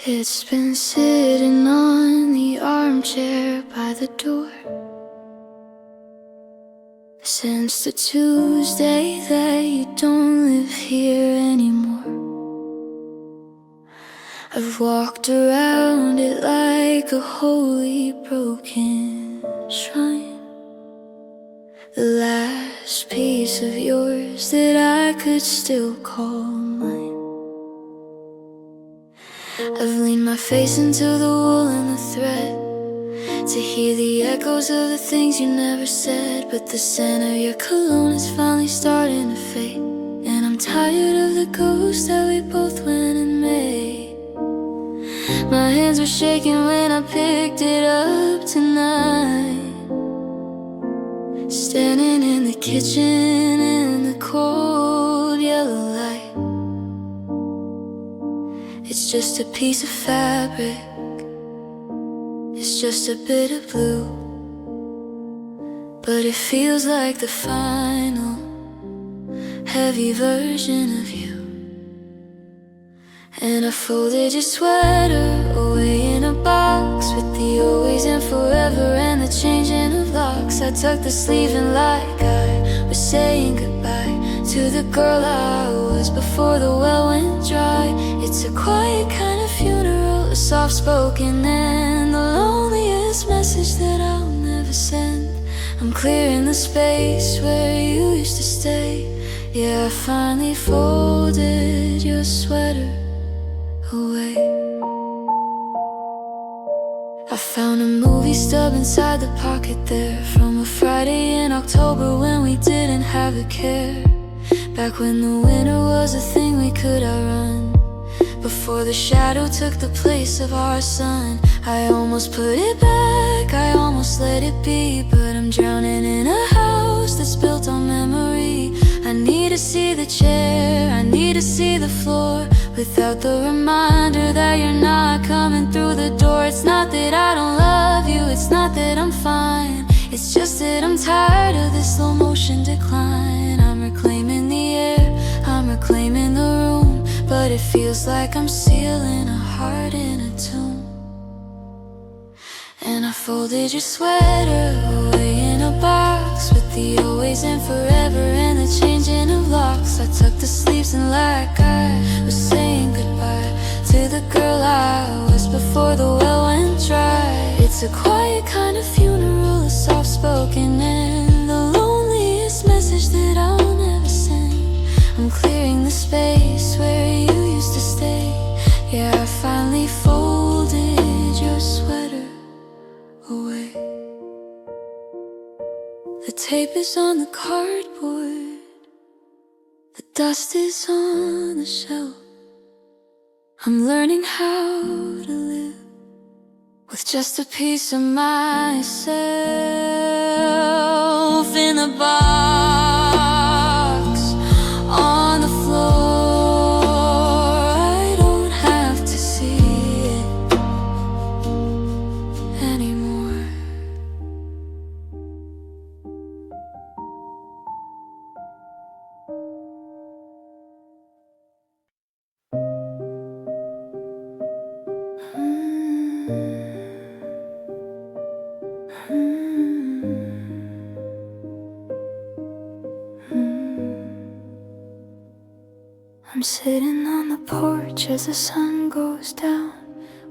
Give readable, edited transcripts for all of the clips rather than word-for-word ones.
It's been sitting on the armchair by the door since the Tuesday that you don't live here anymore. I've walked around it like a holy broken shrine, the last piece of yours that I could still call mine. I've leaned my face into the wool and the thread to hear the echoes of the things you never said. But the scent of your cologne is finally starting to fade, and I'm tired of the ghost that we both went and made. My hands were shaking when I picked it up tonight, standing in the kitchen in the cold yellow light. It's just a piece of fabric, it's just a bit of blue, but it feels like the final, heavy version of you. And I folded your sweater away in a box with the always and forever and the changing of locks. I tucked the sleeve in like I was saying goodbye to the girl I was before the well went dry. It's a quiet kind of funeral, a soft-spoken and the loneliest message that I'll never send. I'm clearing the space where you used to stay. Yeah, I finally folded your sweater away. I found a movie stub inside the pocket there, from a Friday in October when we didn't have a care. Back when the winter was a thing we could outrun, before the shadow took the place of our sun. I almost put it back, I almost let it be, but I'm drowning in a house that's built on memory. I need to see the chair, I need to see the floor, without the reminder that you're not coming through the door. It's not that I don't love you, it's not that I'm fine, it's just that I'm tired of this slow motion decline. I'm reclaiming the air, I'm reclaiming the room, but it feels like I'm sealing a heart in a tomb. And I folded your sweater away in a box with the always and forever and the changing of locks. I tucked the sleeves in like I was saying goodbye to the girl I was before the well went dry. It's a quiet kind of funeral, a soft-spoken and the loneliest message that I'll never send. I'm clearing the space where you used to stay. Yeah, I finally folded your sweater away. The tape is on the cardboard, the dust is on the shelf. I'm learning how to live with just a piece of myself in a box on the floor. I don't have to see it anymore. I'm sitting on the porch as the sun goes down,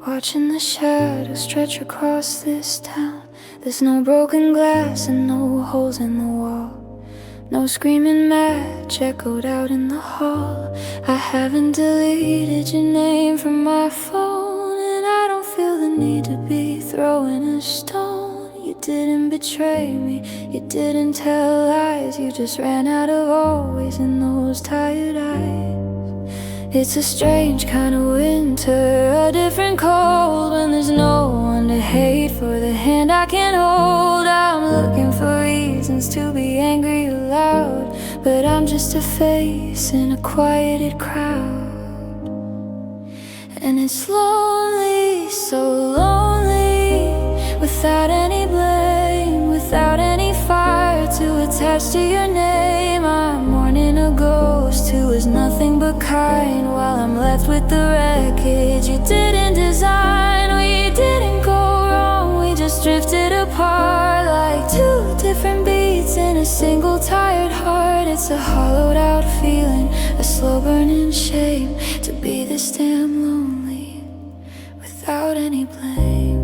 watching the shadows stretch across this town. There's no broken glass and no holes in the wall, no screaming match echoed out in the hall. I haven't deleted your name from my phone, and I don't feel the need to be throwing a stone. You didn't betray me, you didn't tell lies, you just ran out of always in those tired eyes. It's a strange kind of winter, a different cold, when there's no one to hate for the hand I can't hold. I'm looking for reasons to be angry aloud, but I'm just a face in a quieted crowd. And it's lonely, so lonely, without any blame, without any fire to attach to your name. I'm mourning a ghost who is nothing but kind, while I'm left with the wreckage you didn't deserve. it's a hollowed out feeling, a slow burning shame to be this damn lonely without any blame.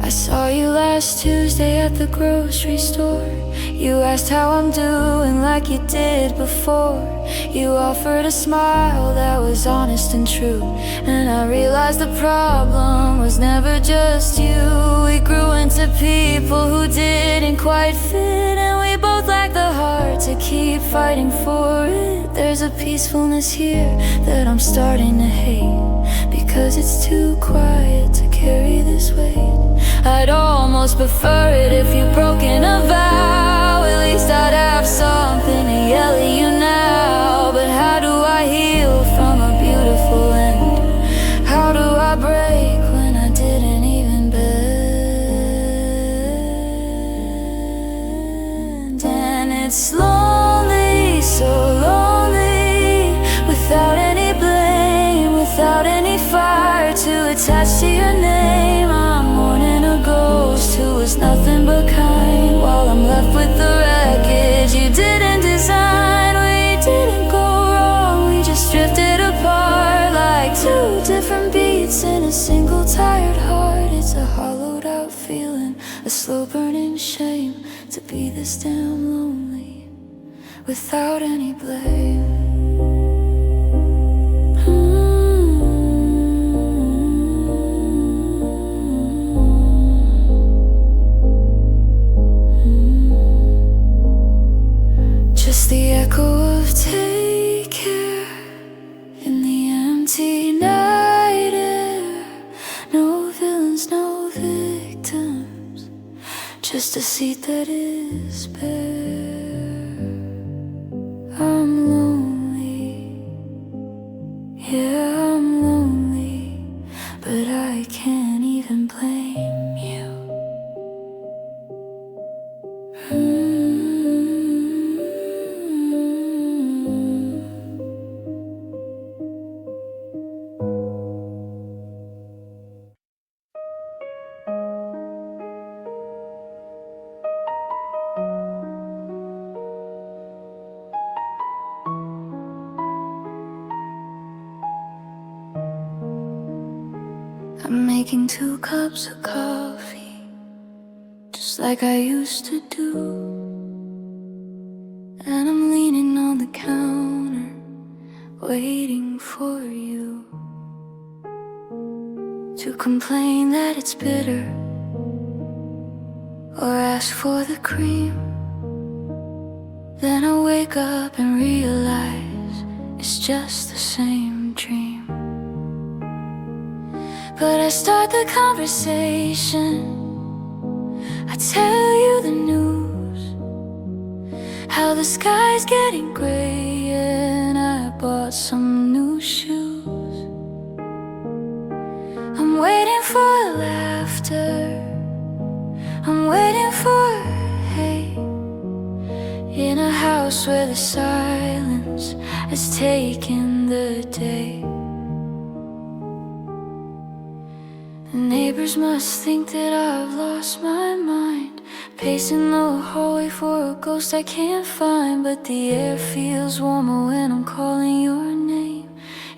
I saw you last Tuesday at the grocery store. You asked how I'm doing like you did before. You offered a smile that was honest and true, and I realized the problem was never just you. We grew into people who didn't quite fit, and we both lacked the heart to keep fighting for it. There's a peacefulness here that I'm starting to hate, because it's too quiet to carry this weight. I'd almost prefer it if you'd broken a vow. At least I'd have something to yell at you now. But how do I heal from a beautiful end? How do I break when I didn't even bend? And it's lonely, so lonely, without any blame, without any fire to attach to your name. I'm mourning a ghost who was nothing but kind, while I'm left with the wreckage you didn't design. We didn't go wrong, we just drifted apart like two different beats in a single tired heart. It's a hollowed out feeling, a slow burning shame to be this damn lonely without any blame. Just the echo of take care in the empty night air. No villains, no victims, just a seat that is bare. I'm lonely, yeah, I'm lonely, but I can't even blame you. I'm making 2 cups of coffee, just like I used to do. And I'm leaning on the counter, waiting for you to complain that it's bitter, or ask for the cream. Then I wake up and realize it's just the same dream. But I start the conversation, I tell you the news, how the sky's getting gray and I bought some new shoes. I'm waiting for laughter, I'm waiting for hate, in a house where the silence has taken the day. The neighbors must think that I've lost my mind, pacing the hallway for a ghost I can't find. But the air feels warmer when I'm calling your name,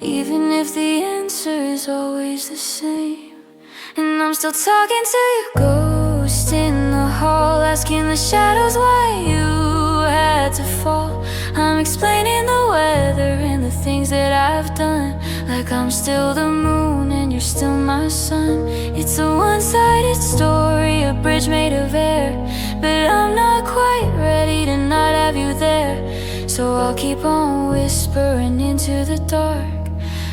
even if the answer is always the same. And I'm still talking to your ghost in the hall, asking the shadows why you had to fall. I'm explaining the weather and the things that I've done, like I'm still the moon and you're still my sun. It's a one-sided story, a bridge made of air, but I'm not quite ready to not have you there. So I'll keep on whispering into the dark,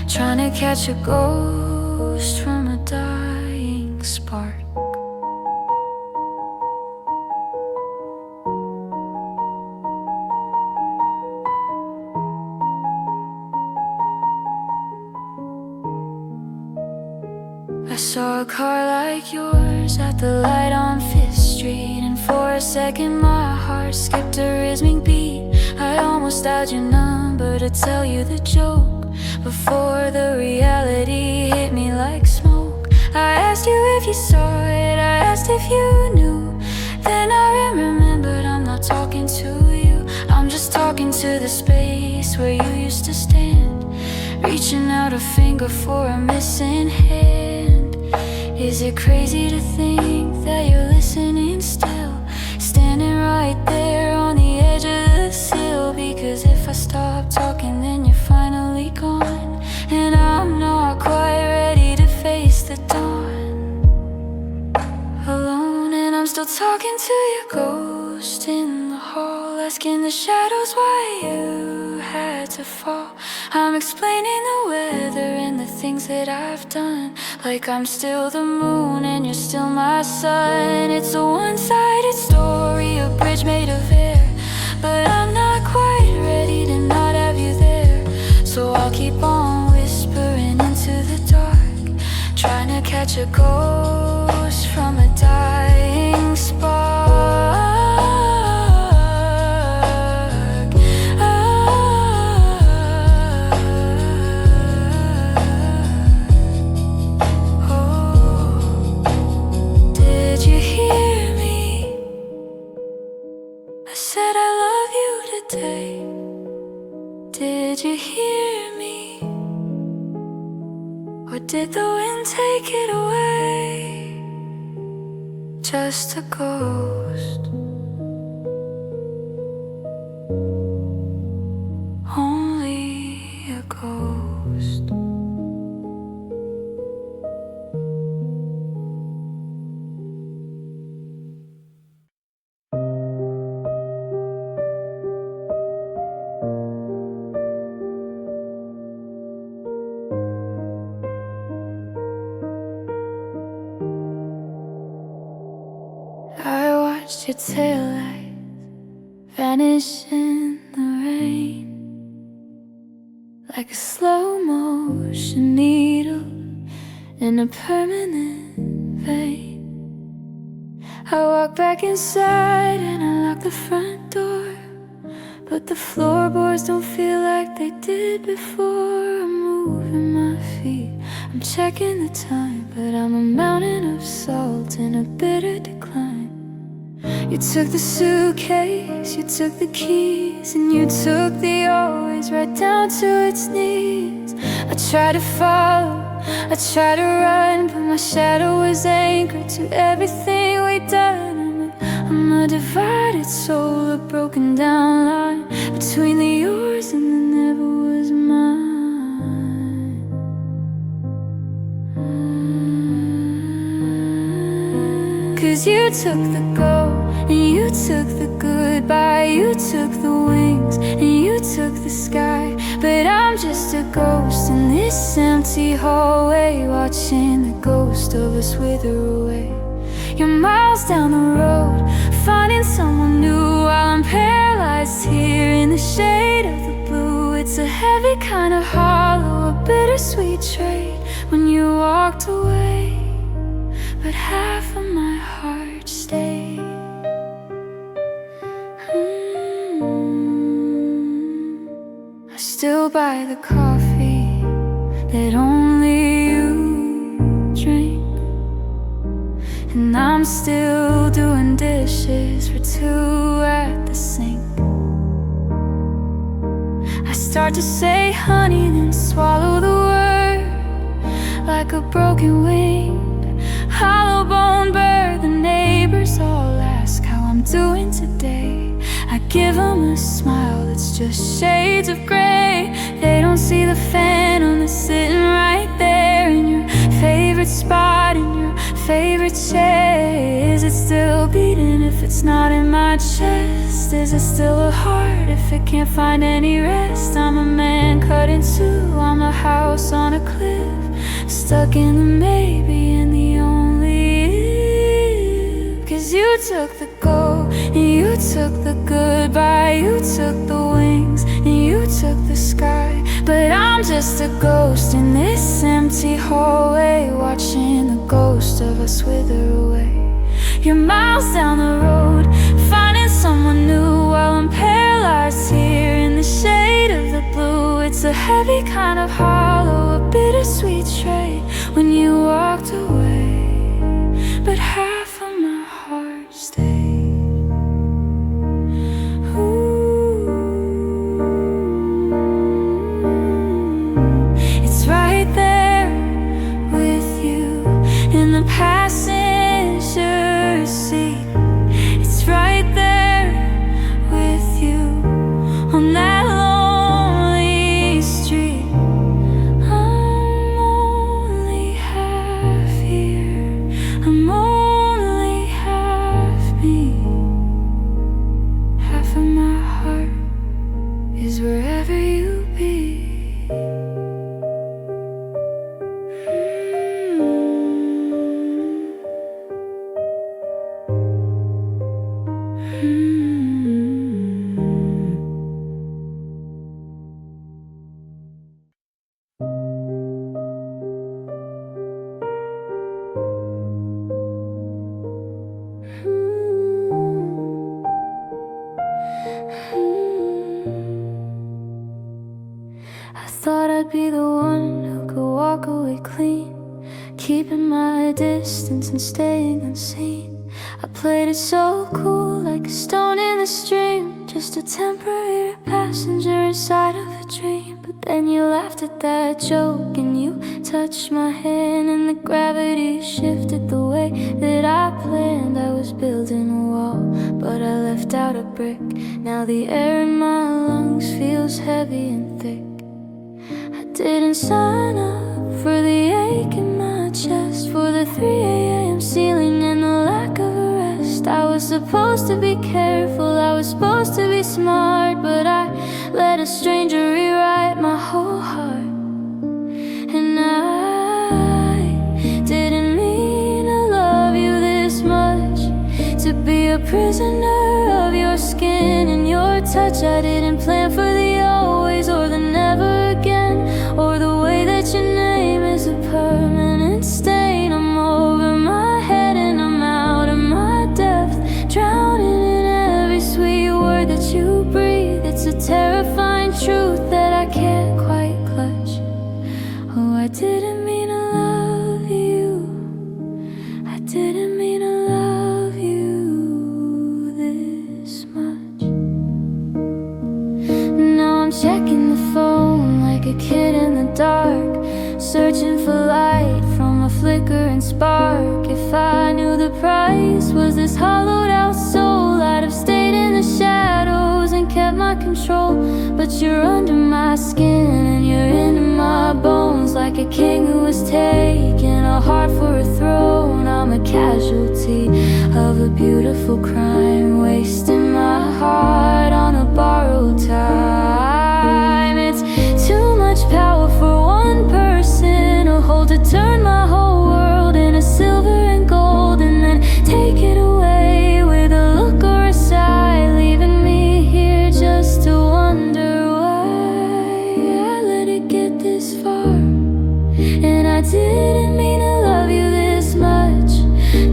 trying to catch a ghost from a dying spark. I saw a car like yours at the light on 5th Street, and for a second my heart skipped a rhythmic beat. I almost dialed your number to tell you the joke before the reality hit me like smoke. I asked you if you saw it, I asked if you knew. Then I remembered I'm not talking to you, I'm just talking to the space where you used to stand, reaching out a finger for a missing hand. Is it crazy to think that you're listening still, standing right there on the edge of the sill? Because if I stop talking then you're finally gone, and I'm not quite ready to face the dawn alone. And I'm still talking to your ghost in the hall, asking the shadows why you had to fall. I'm explaining the weather and the things that I've done, like I'm still the moon and you're still my sun. It's a one-sided story, a bridge made of air, but I'm not quite ready to not have you there. So I'll keep on whispering into the dark, trying to catch a ghost from a dying spark. Did you hear me? Or did the wind take it away? Just a ghost, only a ghost. I watched your taillights vanish in the rain, like a slow motion needle in a permanent vein. I walked back inside and I locked the front door, but the floorboards don't feel like they did before. I'm moving my feet, I'm checking the time, but I'm a mountain of salt in a bitter decline. You took the suitcase, you took the keys, and you took the always right down to its knees. I tried to follow, I tried to run, but my shadow was anchored to everything we'd done. I'm a divided soul, a broken down line between the yours and the never was mine. 'Cause you took the gold, and you took the goodbye, you took the wings, and you took the sky. But I'm just a ghost in this empty hallway, watching the ghost of us wither away. You're miles down the road, finding someone new, while I'm paralyzed here in the shade of the blue. It's a heavy kind of hollow, a bittersweet trade when you walked away, but half of my heart stayed. I still buy the coffee that only you drink, and I'm still doing dishes for two at the sink. I start to say honey, then swallow the word like a broken winged hollow bone bird. The neighbors all ask how I'm doing today. I give them a smile that's just shades of gray. They don't see the phantom that's sitting right there in your favorite spot, in your favorite chair. Is it still beating if it's not in my chest? Is it still a heart if it can't find any rest? I'm a man cut in two, I'm a house on a cliff, stuck in the maybe and the only if. 'Cause you took the gold, and you took the goodbye, you took the wings, and you took the sky. But I'm just a ghost in this empty hallway, watching the ghost of us wither away. You're miles down the road, finding someone new, while I'm paralyzed here shade of the blue. It's a heavy kind of hollow, a bittersweet trait when you walked away, but half of my heart stayed. It's right there with you in the passenger seat. It's right there with you on that lonely street. I'm only half here, I'm only half me. Half of my heart is wherever you be. I thought I'd be the one who could walk away clean, keeping my distance and staying unseen. I played it so cool, like a stone in the stream, just a temporary passenger inside of a dream. But then you laughed at that joke and you touched my hand, and the gravity shifted the way that I planned. I was building a wall, but I left out a brick. Now the air in my lungs feels heavy and thick. I didn't sign up for the ache in my chest, for the 3 a.m. ceiling and the lack of a rest. I was supposed to be careful, I was supposed to be smart, but I let a stranger rewrite my whole heart. And I didn't mean to love you this much, to be a prisoner of your skin and your touch. I didn't plan for the always or the never again, or the way that your name is a permanent stain. I'm over my head and I'm out of my depth, drowning in every sweet word that you breathe. It's a terrifying truth that I can't quite clutch. Oh, I didn't mean to love you, I didn't mean to love you this much. Now I'm checking the phone like a kid in the dark, searching for light from a flickering spark. If I knew the price was this hollowed out soul, I'd have stayed in the shadows and kept my control. But you're under my skin and you're into my bones, like a king who was taking a heart for a throne. I'm a casualty of a beautiful crime, wasting my heart on a borrowed time. It's too much power for one person to hold, to turn my whole world into silver and gold, and then take it away with a look or a sigh, leaving me here just to wonder why I let it get this far. And I didn't mean to love you this much,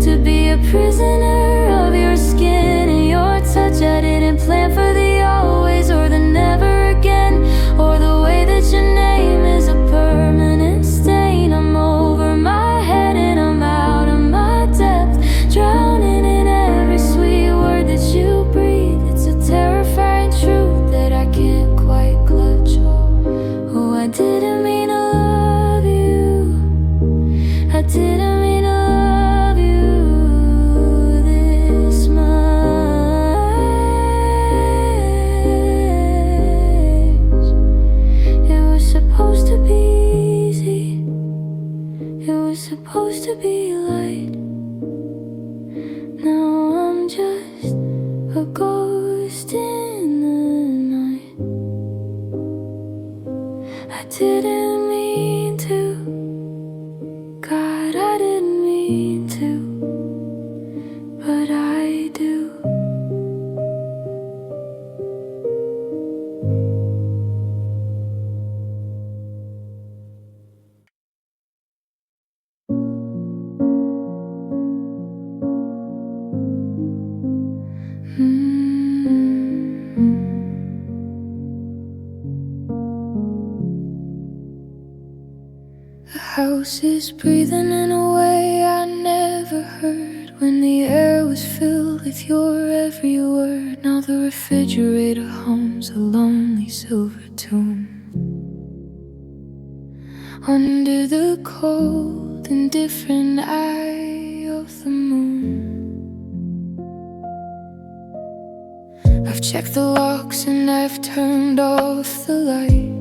to be a prisoner of your skin and your touch. I didn't plan for the always or the never again, or the way that your name is a permanent stain. I'm over my head and I'm out of my depth, drowning in every sweet word that you breathe. It's a terrifying truth that I can't quite clutch. Oh, I didn't mean to love you, I didn't mean to love you house is breathing in a way I never heard. When the air was filled with your every word. Now the refrigerator hums a lonely silver tune. Under the cold, indifferent eye of the moon. I've checked the locks and I've turned off the light,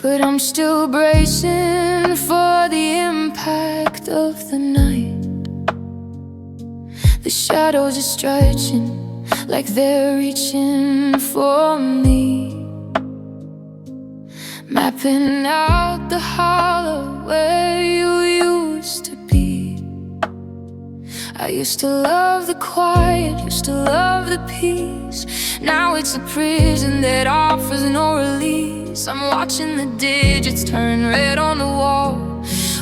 but I'm still bracing for the impact of the night. The shadows are stretching like they're reaching for me, mapping out the hollow where you used to be. I used to love the quiet, used to love the peace. Now it's a prison that offers no release. I'm watching the digits turn red on the wall,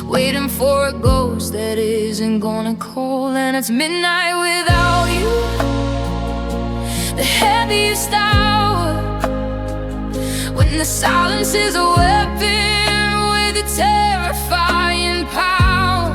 waiting for a ghost that isn't gonna call. And it's midnight without you, the heaviest hour, when the silence is a weapon with a terrifying power.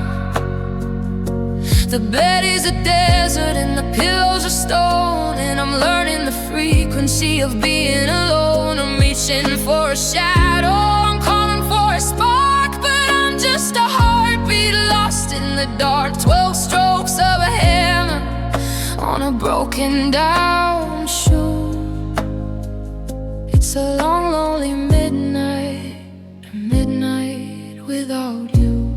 The bed is a desert and the pillows are stone, and I'm learning the frequency of being alone. I'm reaching for a shadow, I'm calling for a spark, but I'm just a heartbeat lost in the dark. 12 strokes of a hammer on a broken down shoe. It's a long, lonely midnight, a midnight without you.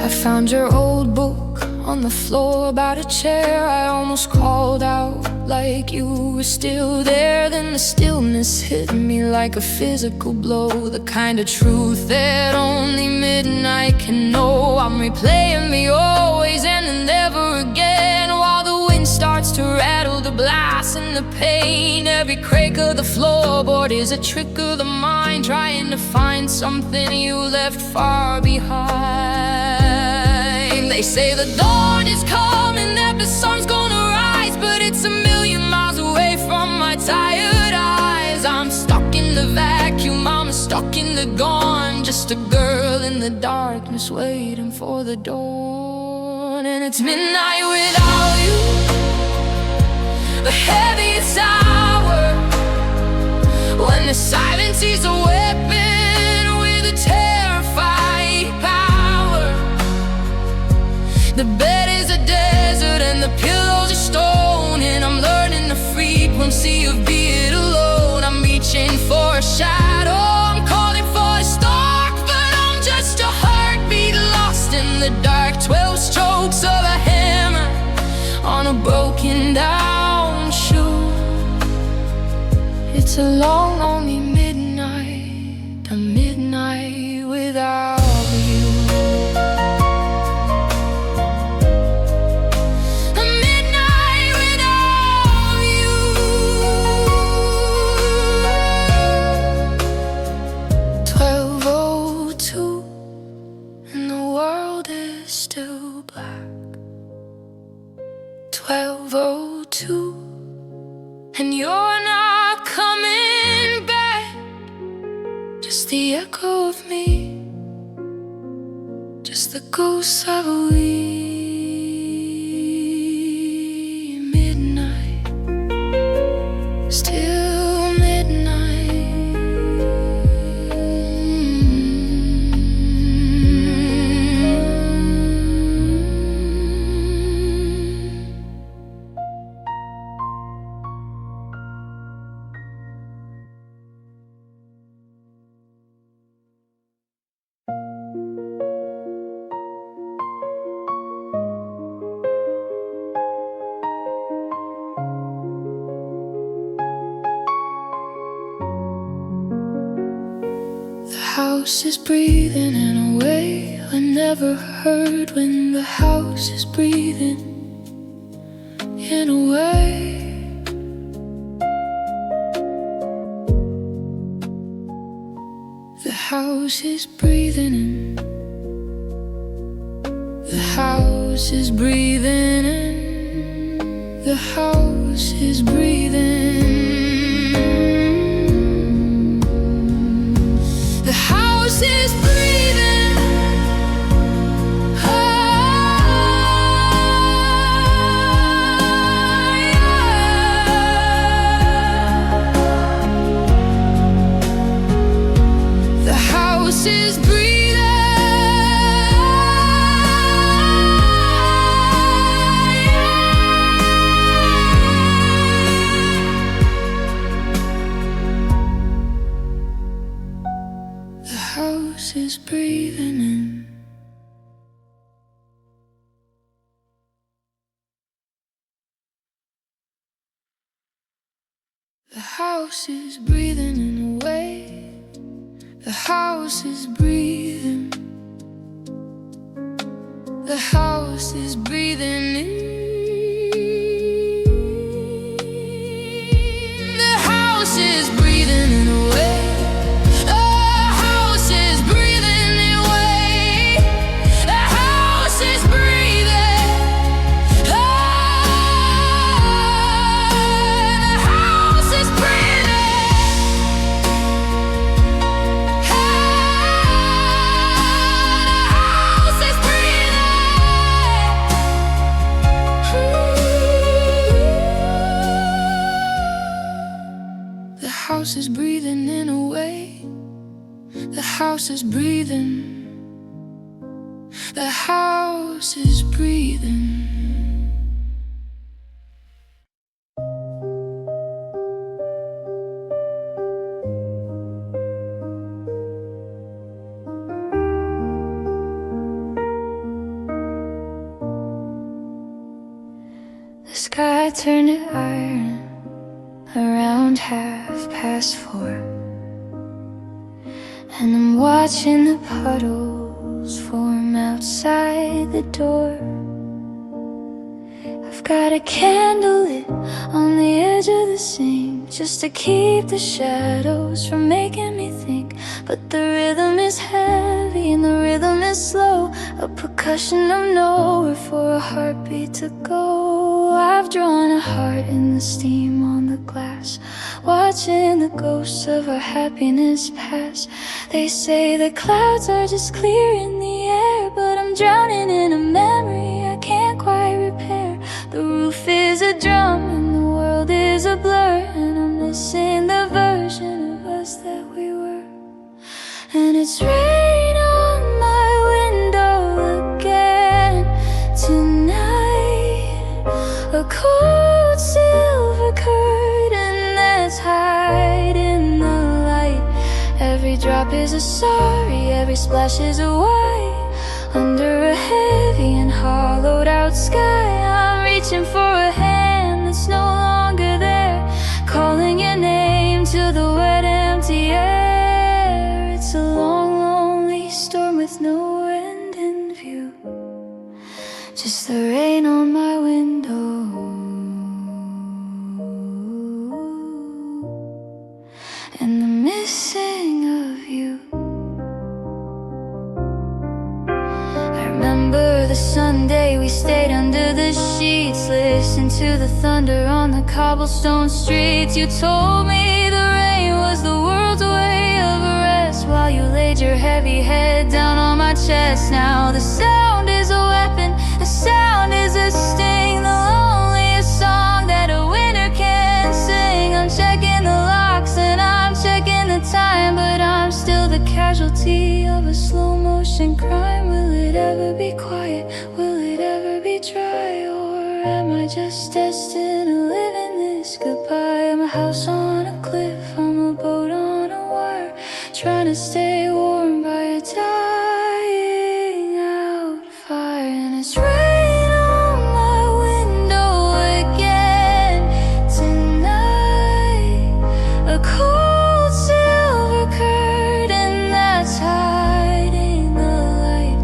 I found your old book on the floor by the chair. I almost called out like you were still there. Then the stillness hit me like a physical blow, the kind of truth that only midnight can know. I'm replaying the always and the never again, while the wind starts to rattle the blast and the pain. Every crack of the floorboard is a trick of the mind, trying to find something you left far behind. They say the dawn is coming, that the sun's gonna rise, but it's a million miles away from my tired eyes. I'm stuck in the vacuum, I'm stuck in the gone, just a girl in the darkness waiting for the dawn. And it's midnight without you, the heaviest hour, when the silence is a weapon with a terrifying power. The bed is a desert and the pillows are stone, and I'm learning the frequency of being alone. I'm reaching for a shadow, I'm calling for a spark, but I'm just a heartbeat lost in the dark. 12 strokes of a hammer on a broken down shoe. It's a long, lonely midnight, a midnight without you. Still black. 12:02, and you're not coming back. Just the echo of me, just the ghosts of a wee midnight. Still midnight. The house is breathing in a way I never heard. When the house is breathing in a way, the house is breathing in, the house is breathing in, the house is breathing. The house is breathing in a way. The house is breathing. The house is breathing in. The house is breathing in a way. The house is breathing in a way. The house is breathing. The house is breathing. The house is breathing. The house is breathing in a way. The house is breathing. The house is breathing. The sky turned to iron around 4:30, and I'm watching the puddles form outside the door. I've got a candle lit on the edge of the sink, just to keep the shadows from making me think. But the rhythm is heavy and the rhythm is slow, a percussion of nowhere for a heartbeat to go. I've drawn a heart in the steam on the glass, watching the ghosts of our happiness pass. They say the clouds are just clearing the air, but I'm drowning in a memory I can't quite repair. The roof is a drum and the world is a blur, and I'm missing the version of us that we were. And it's rain on my window again tonight, a cold silver curtain that's hiding the light. Every drop is a sorry, every splash is a white. Under a heavy and hollowed out sky, I'm reaching for a hand that's no longer there, calling your name to the wet empty air. It's a long, lonely storm with no end in view, just the rain on my window and the missing of you. I remember the Sunday we stayed under the sheets, listened to the thunder on the cobblestone streets. You told me the rain was the world's way of rest, while you laid your heavy head down on my chest. Now the sound is a weapon, the sound is a sting, the loneliest song that a winter can sing. I'm checking the locks and I'm checking the time, but I'm still the casualty of a slow motion crime. Will it ever be quiet? Will it ever be dry? Or am I just destined to live in this goodbye? I'm a house on a cliff, I'm a boat on a wire, trying to stay warm by a dying out fire. And it's rain on my window again tonight, a cold silver curtain that's hiding the light.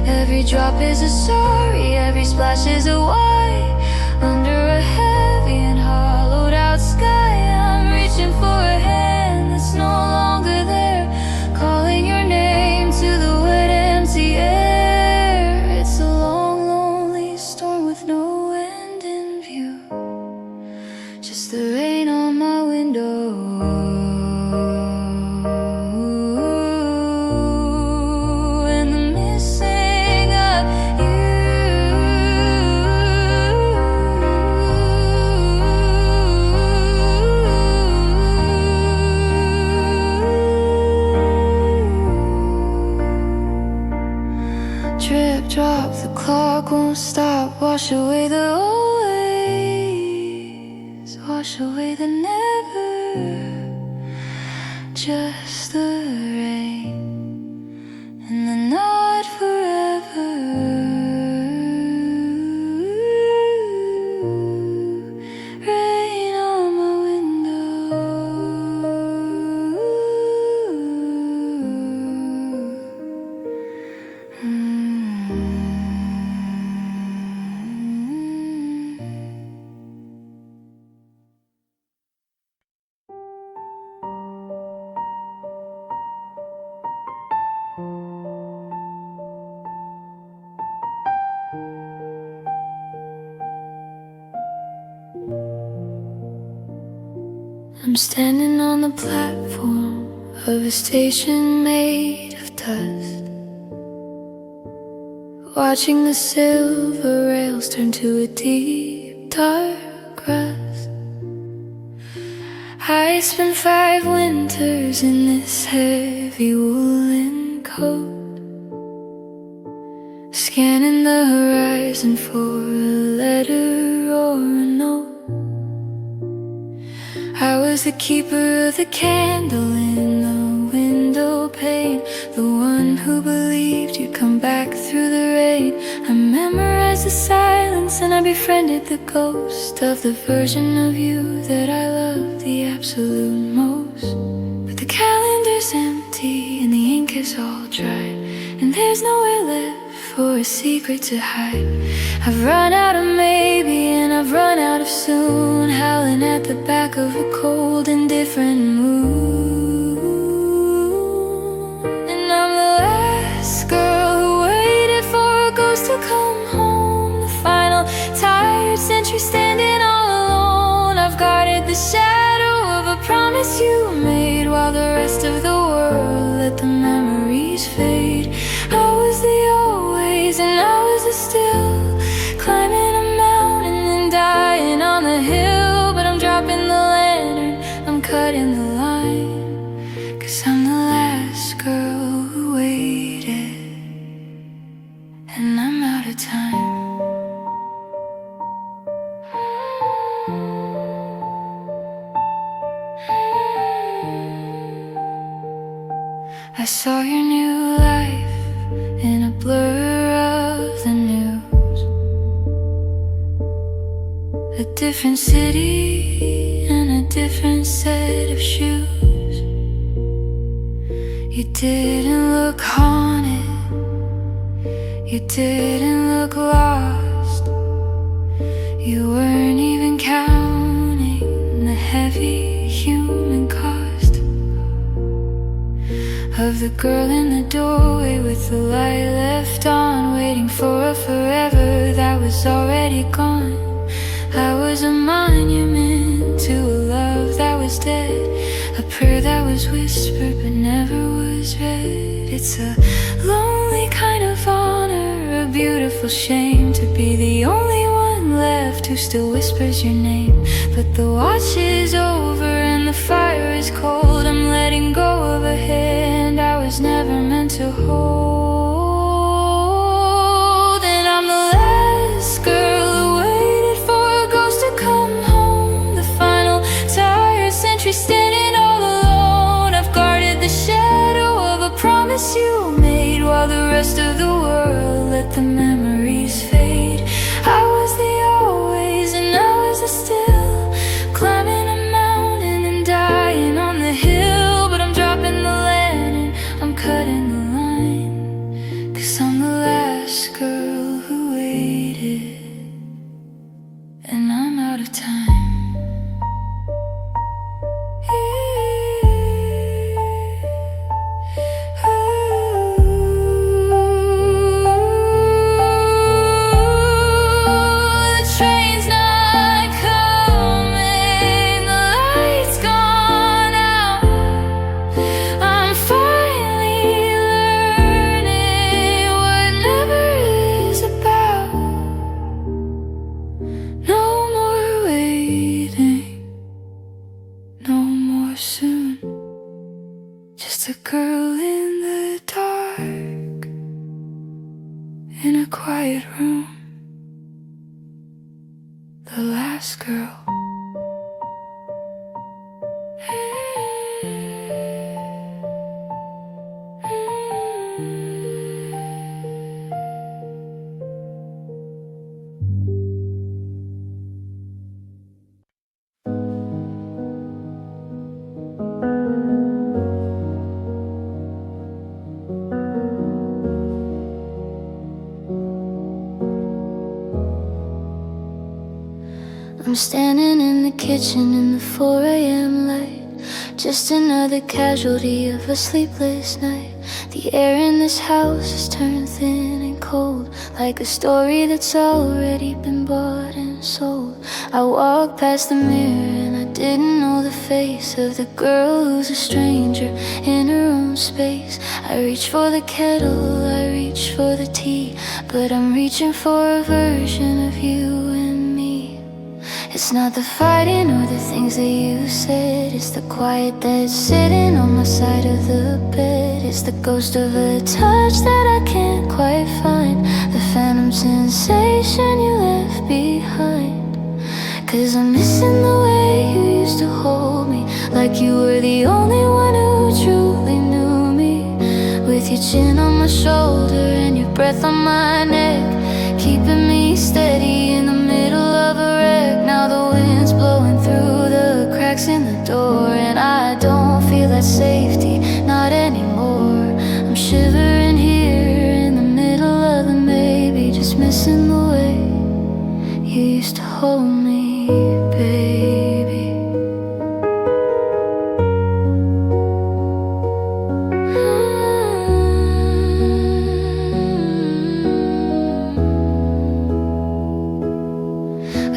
Every drop is a sorry, every splash is a white. Under a heavy and hollowed out sky, I'm reaching for a hand that's no longer there, calling your name to the wet empty air. It's a long, lonely storm with no end in view, just the rain on my window and the missing of you. Drip, drop, the clock won't stop. Wash away the always, wash away the never, just the rain and the not forever. Rain on my window. I'm standing on the platform of a station made of dust, watching the silver rails turn to a deep, dark rust. I spent 5 winters in this heavy woolen coat, scanning the horizon for a letter or a note. I was the keeper of the candle in the window pane, the one who believed you'd come back through the rain. I memorized the silence and I befriended the ghost of the version of you that I loved the absolute most. But the calendar's empty and the ink is all dry, and there's nowhere left for a secret to hide. I've run out of maybe and I've run out of soon, howling at the back of a cold, indifferent moon. And I'm the last girl who waited for a ghost to come home, the final tired sentry standing all alone. I've guarded the shadow of a promise you made, while the rest of the world let the memories fade. I was the always and I was the still, climbing a mountain and dying on the hill. But I'm dropping the lantern, I'm cutting the line, 'cause I'm the last girl who waited, and I'm out of time. I saw your new life in a blur of the news, a different city and a different set of shoes. You didn't look haunted, you didn't look lost, you weren't even counting the heavy human cost of the girl in the doorway with the light left on, waiting for a forever that was already gone. I was a monument to a love that was dead, a prayer that was whispered but never was read. It's a lonely kind of honor, a beautiful shame to be the only one left who still whispers your name. But the watch is over and the fire is cold, I'm letting go of a hand I was never meant to hold. And I'm the last girl who waited for a ghost to come home, the final tired sentry standing all alone. I've guarded the shadow of a promise you made, while the rest of the world let the memories fade. I was the always and I was the still, climbing a mountain and dying on the hill. But I'm dropping the lantern, I'm cutting the line, 'cause I'm the last girl who waited, and I'm out of time. Just a girl in the dark, in a quiet room, the last girl. I'm standing in the kitchen in the 4 a.m. light, just another casualty of a sleepless night. The air in this house has turned thin and cold, like a story that's already been bought and sold. I walked past the mirror and I didn't know the face of the girl who's a stranger in her own space. I reach for the kettle, I reach for the tea, but I'm reaching for a version of you and me. It's not the fighting or the things that you said, it's the quiet that's sitting on my side of the bed. It's the ghost of a touch that I can't quite find, the phantom sensation you left behind. 'Cause I'm missing the way you used to hold me, like you were the only one who truly knew me. With your chin on my shoulder and your breath on my neck, keeping me steady in the middle of a wreck. Now the wind's blowing through the cracks in the door, and I don't feel that safety, not anymore. I'm shivering here in the middle of the maybe, just missing the way you used to hold me, baby.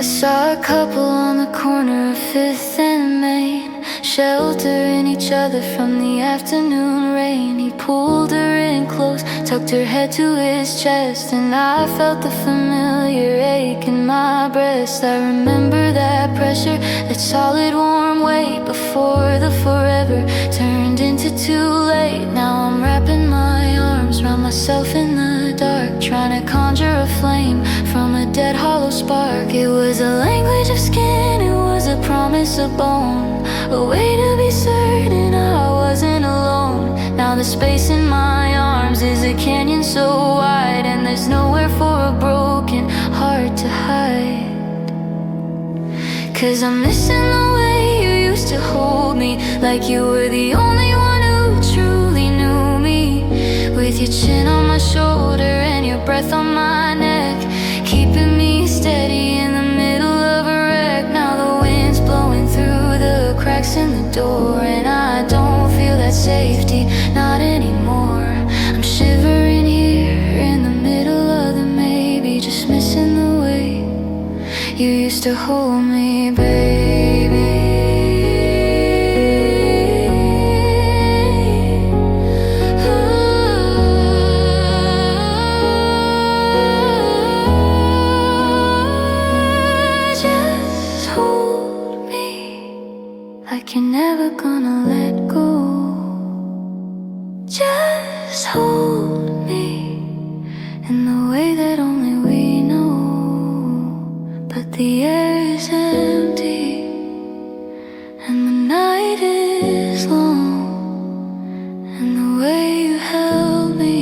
I saw a couple on the corner of 5th and Main, sheltering each other from the afternoon rain. He pulled her in close, tucked her head to his chest, and I felt the familiar ache in my breast. I remember that pressure, that solid warm weight, before the forever turned into too late. Now I'm wrapping my arms around myself in the dark, trying to conjure a flame from a dead hollow spark. It was a language of skin, it was a promise of bone, a way to be certain I wasn't alone. Now the space in my arms is a canyon so wide, and there's nowhere for a broken heart to hide. 'Cause I'm missing the way you used to hold me, like you were the only one who truly knew me. With your chin on my shoulder and your breath on my neck, keeping me steady in the middle of a wreck. Now the wind's blowing through the cracks in the door, and I don't feel that safety, not anymore. I'm shivering here in the middle of the maybe, just missing the way you used to hold me, baby. Like you're never gonna let go. Just hold me in the way that only we know. But the air is empty and the night is long, and the way you held me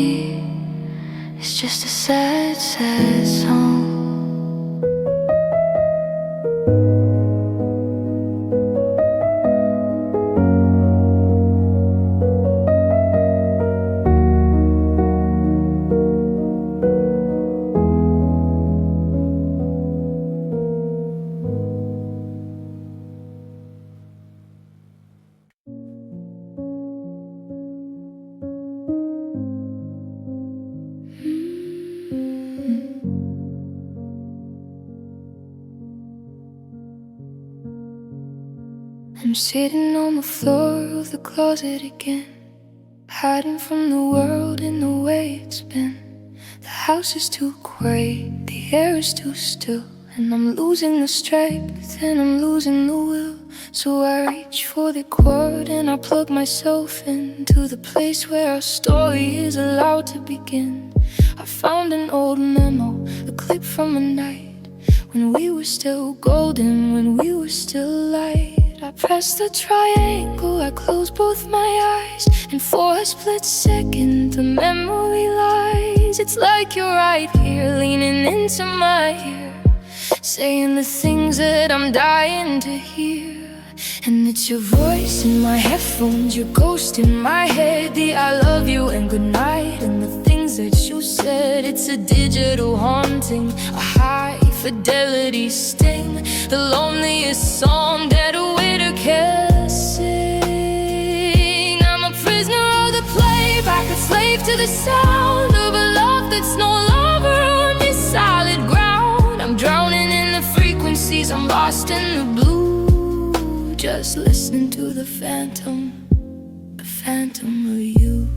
is just a sad, sad song. I'm sitting on the floor of the closet again, hiding from the world in the way it's been. The house is too quiet, the air is too still, and I'm losing the strength and I'm losing the will. So I reach for the cord and I plug myself into the place where our story is allowed to begin. I found an old memo, a clip from a night when we were still golden, when we were still light. I press the triangle, I close both my eyes, and for a split second the memory lies. It's like you're right here, leaning into my ear, saying the things that I'm dying to hear. And it's your voice in my headphones, your ghost in my head, the I love you and good night, and the things that you said. It's a digital haunting, a high fidelity sting, the loneliest song that a waiter can sing. I'm a prisoner of the playback, a slave to the sound of a love that's no longer on this solid ground. I'm drowning in the frequencies, I'm lost in the blue just listening to the phantom of you.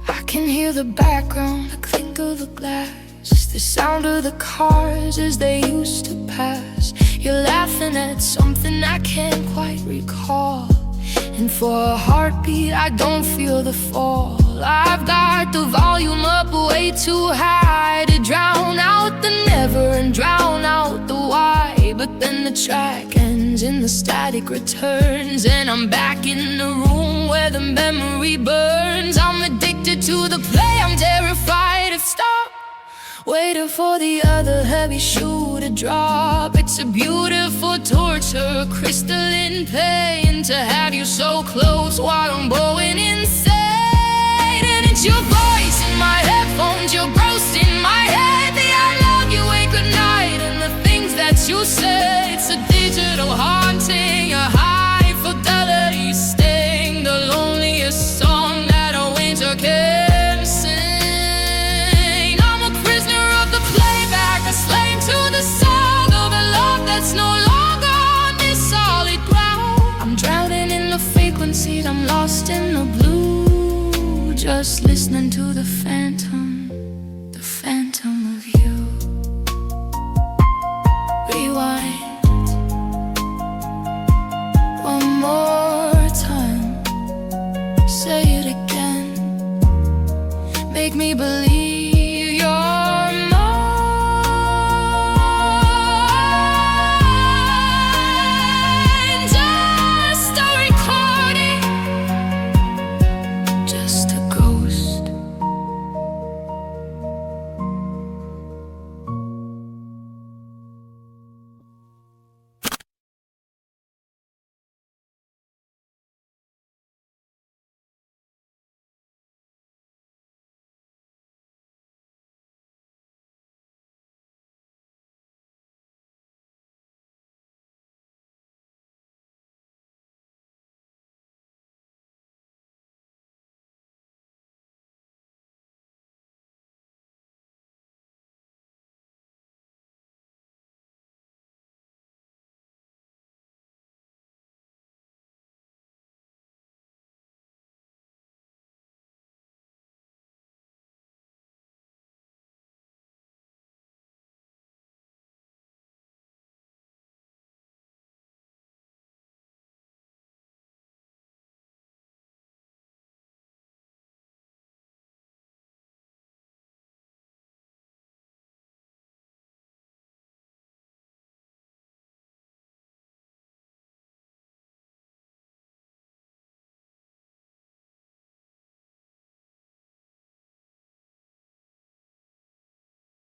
I can hear the background, the clink of the glass, the sound of the cars as they used to pass. You're laughing at something I can't quite recall, and for a heartbeat I don't feel the fall. I've got the volume up way too high to drown out the never and drown out the why. But then the track ends and the static returns, and I'm back in the room where the memory burns. I'm addicted to the play, I'm terrified of stop, waiting for the other heavy shoe to drop. It's a beautiful torture, crystalline pain, to have you so close while I'm going insane. And it's your voice in my headphones, your ghost in my head, the I love you and good night, and the things that you say. It's a digital haunting, a high fidelity sting, the loneliest song that a winter can sing. I'm a prisoner of the playback, a slave to the song of a love that's no longer on this solid ground. I'm drowning in the frequencies, I'm lost in the blue, just listening to the phantom of you. Rewind one more time, say it again, make me believe